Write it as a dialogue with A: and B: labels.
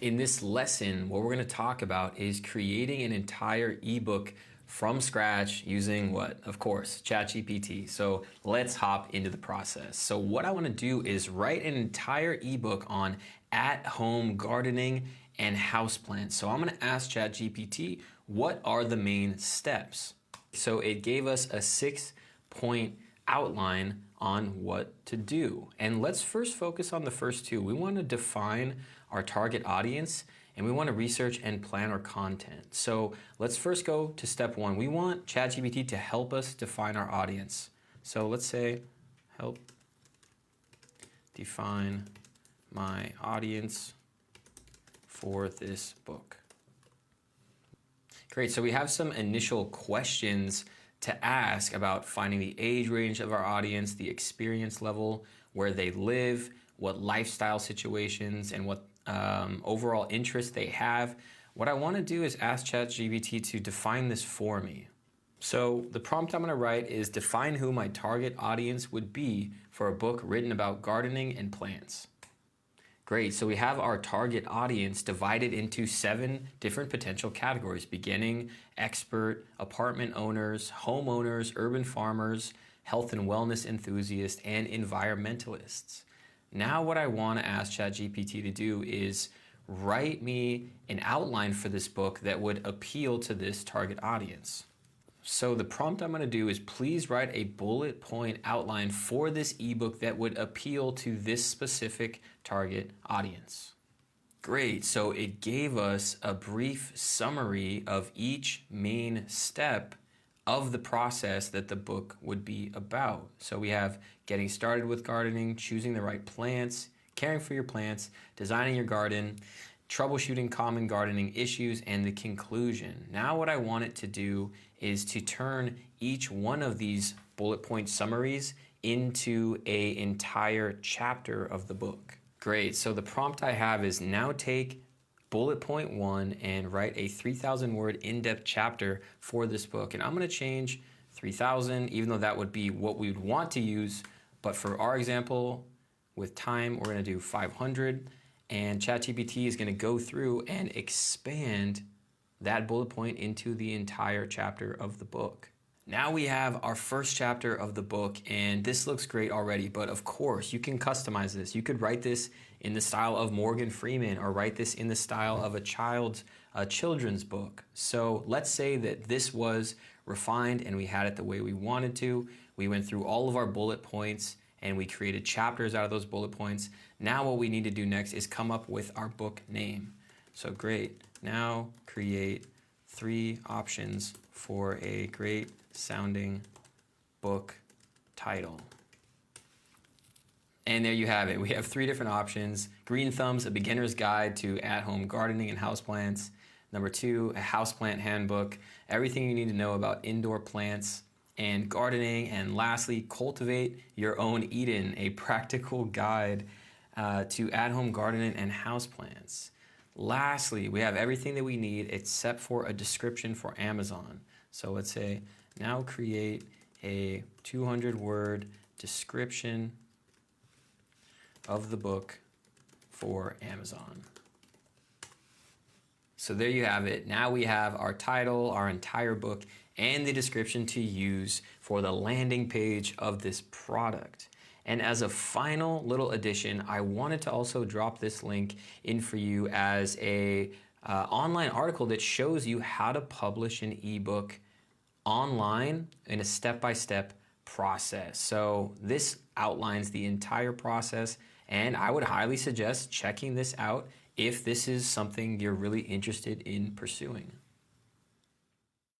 A: In this lesson, what we're going to talk about is creating an entire ebook from scratch using what? Of course, ChatGPT. So let's hop into the process. So what I want to do is write an entire ebook on at-home gardening and houseplants. So I'm going to ask ChatGPT, what are the main steps? So it gave us a 6-point outline on what to do. And let's first focus on the first two. We want to define our target audience and we want to research and plan our content. So let's first go to step one. We want ChatGPT to help us define our audience. So let's say, help define my audience for this book. Great, so we have some initial questions to ask about finding the age range of our audience, the experience level, where they live, what lifestyle situations, and what overall interests they have. What I want to do is ask ChatGPT to define this for me. So the prompt I'm going to write is define who my target audience would be for a book written about gardening and plants. Great, so we have our target audience divided into 7 different potential categories: beginning, expert, apartment owners, homeowners, urban farmers, health and wellness enthusiasts, and environmentalists. Now what I want to ask ChatGPT to do is write me an outline for this book that would appeal to this target audience. So the prompt I'm going to do is please write a bullet point outline for this ebook that would appeal to this specific target audience. Great, so it gave us a brief summary of each main step of the process that the book would be about. So we have getting started with gardening, choosing the right plants, caring for your plants, designing your garden, troubleshooting common gardening issues, and the conclusion. Now what I want it to do is to turn each one of these bullet point summaries into an entire chapter of the book. Great, so the prompt I have is now take bullet point 1 and write a 3,000 word in-depth chapter for this book. And I'm going to change 3,000, even though that would be what we would want to use. But for our example, with time, we're going to do 500. And ChatGPT is going to go through and expand that bullet point into the entire chapter of the book. Now we have our first chapter of the book, and this looks great already, but of course you can customize this. You could write this in the style of Morgan Freeman or write this in the style of a children's book. So let's say that this was refined and we had it the way we wanted to. We went through all of our bullet points and we created chapters out of those bullet points. Now what we need to do next is come up with our book name. So great, now create 3 options for a great sounding book title. And there you have it. We have 3 different options. Green Thumbs, a beginner's guide to at-home gardening and houseplants. Number 2, a houseplant handbook, everything you need to know about indoor plants and gardening. And lastly, Cultivate Your Own Eden, a practical guide to at-home gardening and houseplants. Lastly, we have everything that we need except for a description for Amazon. So let's say, now create a 200-word description of the book for Amazon. So there you have it. Now we have our title, our entire book, and the description to use for the landing page of this product. And as a final little addition, I wanted to also drop this link in for you as a online article that shows you how to publish an ebook online in a step-by-step process. So this outlines the entire process, and I would highly suggest checking this out if this is something you're really interested in pursuing.